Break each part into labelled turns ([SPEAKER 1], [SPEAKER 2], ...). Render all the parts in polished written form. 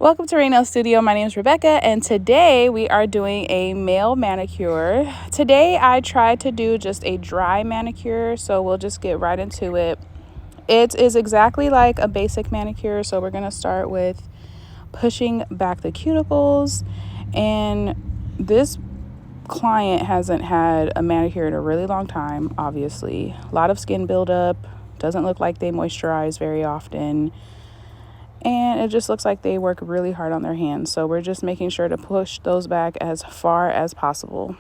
[SPEAKER 1] Welcome to Rainell Studio. My name is Rebecca, and today we are doing a male manicure. Today I tried to do just a dry manicure, so we'll just get right into it. It is exactly like a basic manicure, so we're going to start with pushing back the cuticles. And this client hasn't had a manicure in a really long time, obviously. A lot of skin buildup, doesn't look like they moisturize very often. And it just looks like they work really hard on their hands. So we're just making sure to push those back as far as possible.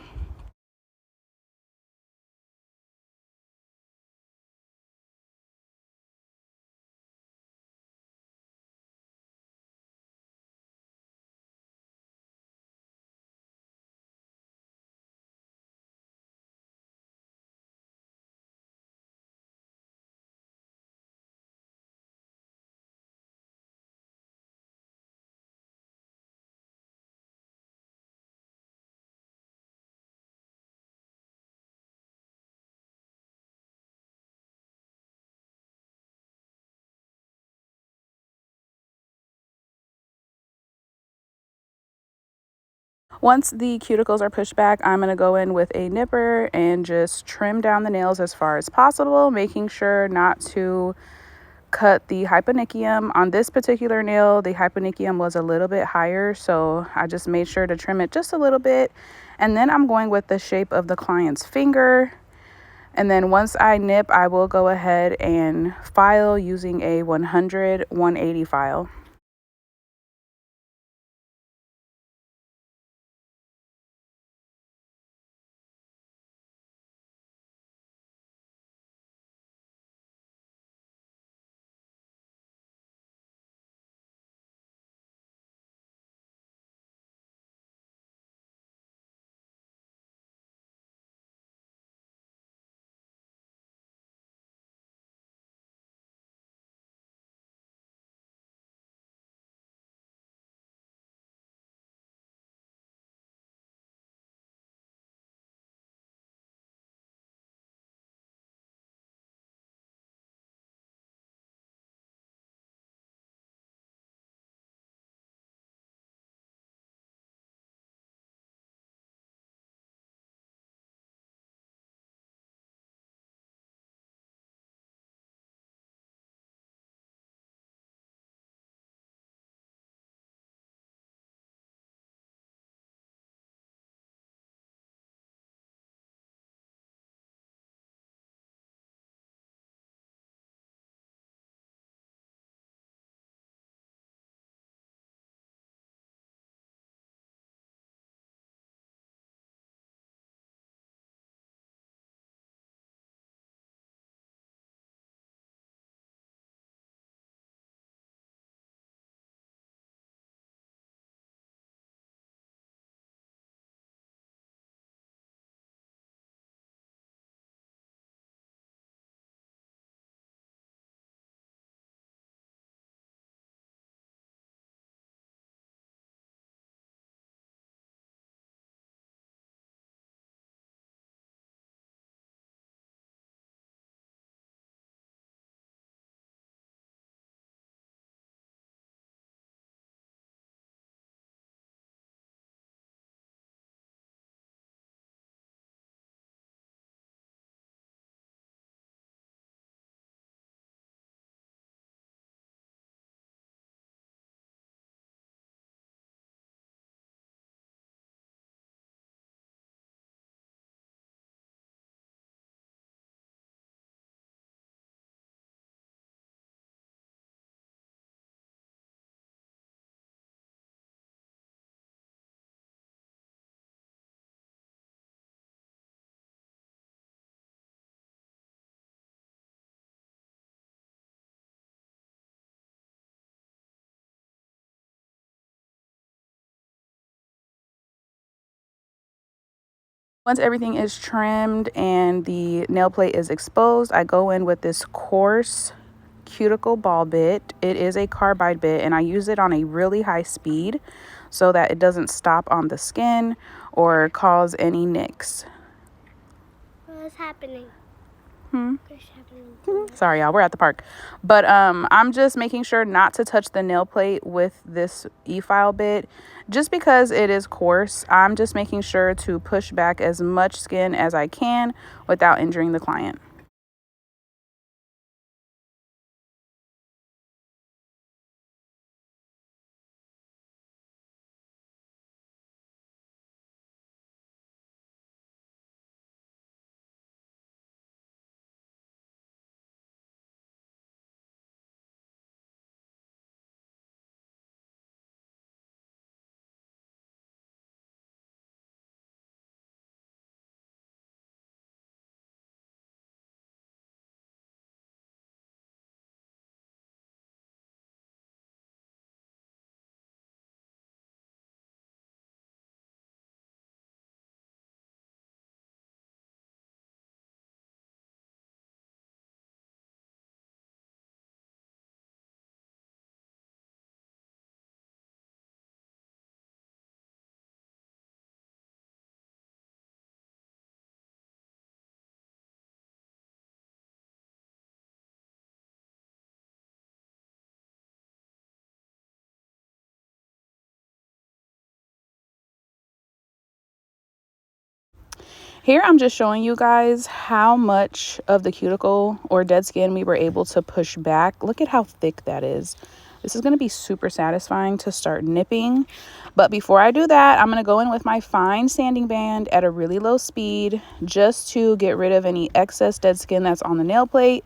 [SPEAKER 1] Once the cuticles are pushed back, I'm going to go in with a nipper and just trim down the nails as far as possible, making sure not to cut the hyponychium. On this particular nail, the hyponychium was a little bit higher, so I just made sure to trim it just a little bit. And then I'm going with the shape of the client's finger. And then once I nip, I will go ahead and file using a 100/180 file. Once everything is trimmed and the nail plate is exposed, I go in with this coarse cuticle ball bit. It is a carbide bit, and I use it on a really high speed so that it doesn't stop on the skin or cause any nicks.
[SPEAKER 2] What is happening?
[SPEAKER 1] Sorry, y'all, we're at the park. But I'm just making sure not to touch the nail plate with this e-file bit just because it is coarse. I'm just making sure to push back as much skin as I can without injuring the client. Here I'm just showing you guys how much of the cuticle or dead skin we were able to push back. Look at how thick that is. This is going to be super satisfying to start nipping. But before I do that, I'm going to go in with my fine sanding band at a really low speed just to get rid of any excess dead skin that's on the nail plate,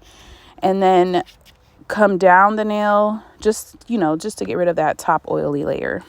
[SPEAKER 1] and then come down the nail just, just to get rid of that top oily layer.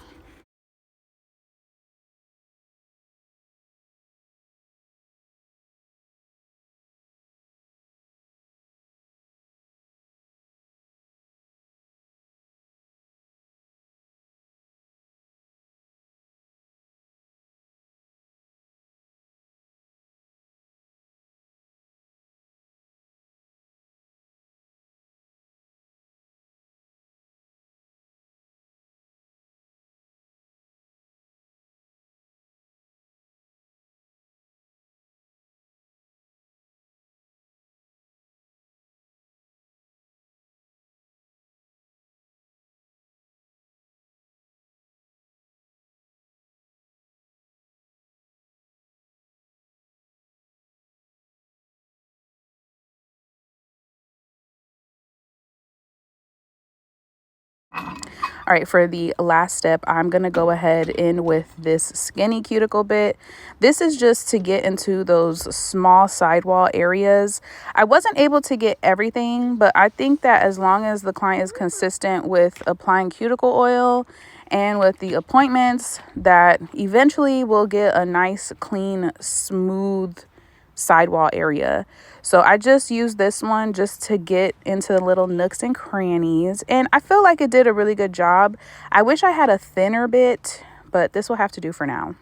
[SPEAKER 1] All right, for the last step, I'm going to go ahead in with this skinny cuticle bit. This is just to get into those small sidewall areas. I wasn't able to get everything, but I think that as long as the client is consistent with applying cuticle oil and with the appointments, that eventually we'll get a nice, clean, smooth sidewall area. So I just used this one just to get into the little nooks and crannies, and I feel like it did a really good job. I wish I had a thinner bit, but this will have to do for now.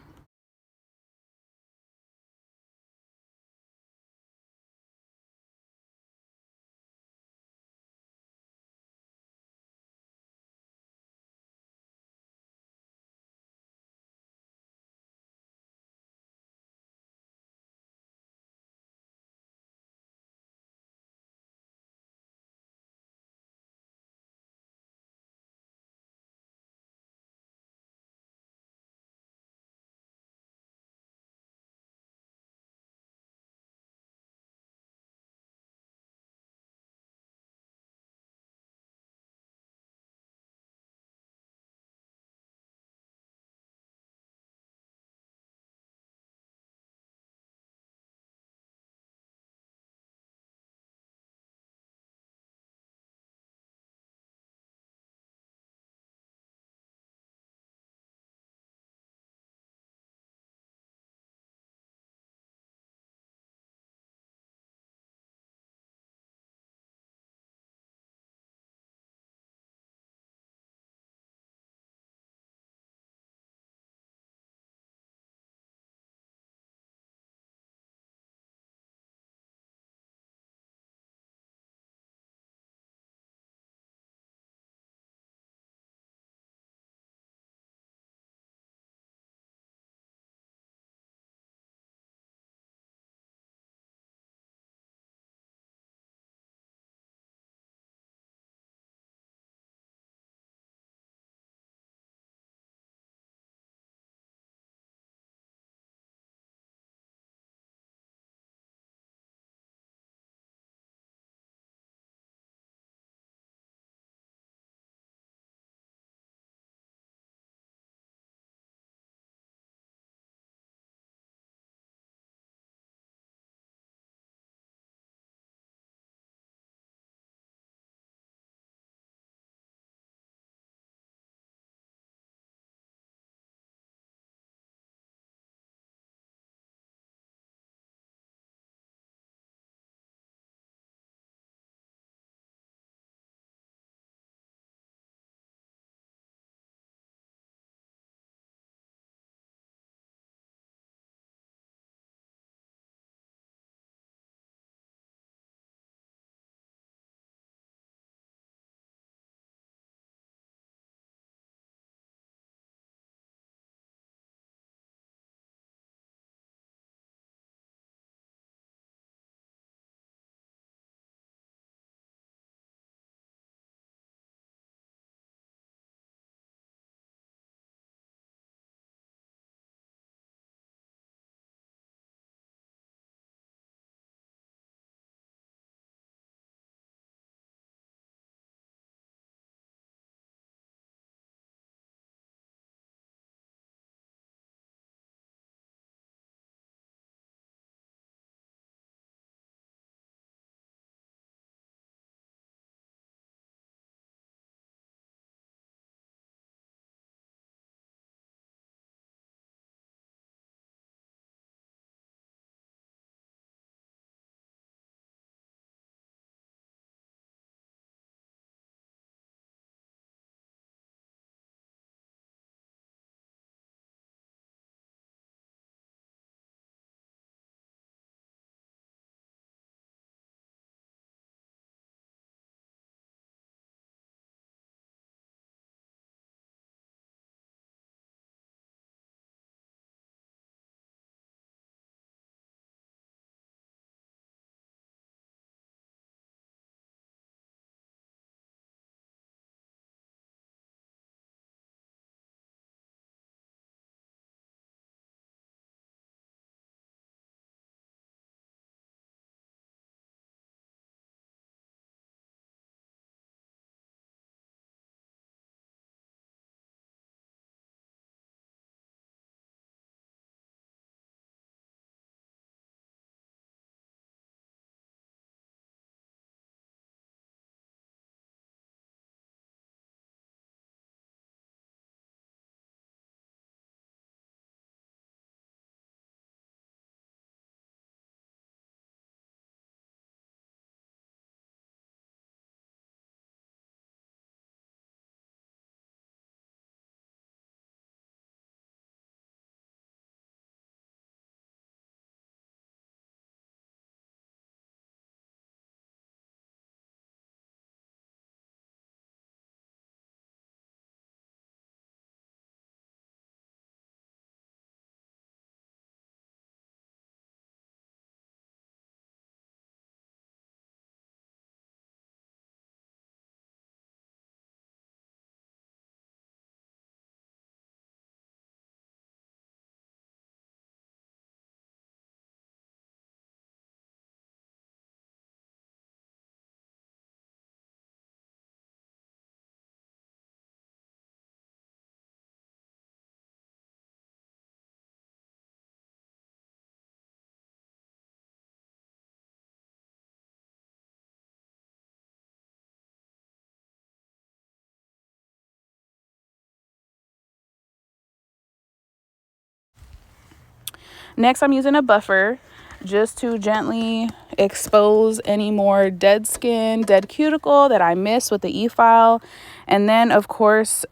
[SPEAKER 1] Next, I'm using a buffer just to gently expose any more dead skin, dead cuticle that I miss with the e-file. And then, of course,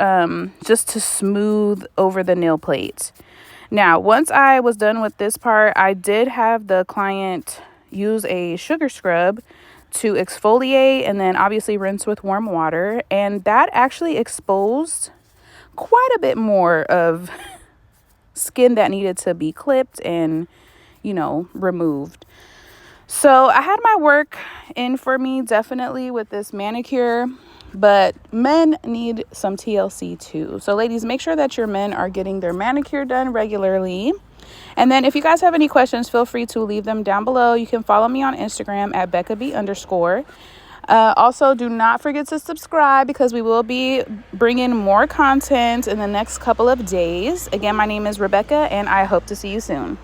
[SPEAKER 1] just to smooth over the nail plate. Now, once I was done with this part, I did have the client use a sugar scrub to exfoliate and then obviously rinse with warm water. And that actually exposed quite a bit more of skin that needed to be clipped and, removed. So I had my work in for me, definitely, with this manicure. But men need some TLC too. So ladies, make sure that your men are getting their manicure done regularly. And then if you guys have any questions, feel free to leave them down below. You can follow me on Instagram at BeccaB_. Also, do not forget to subscribe because we will be bringing more content in the next couple of days. Again, my name is Rebecca, and I hope to see you soon.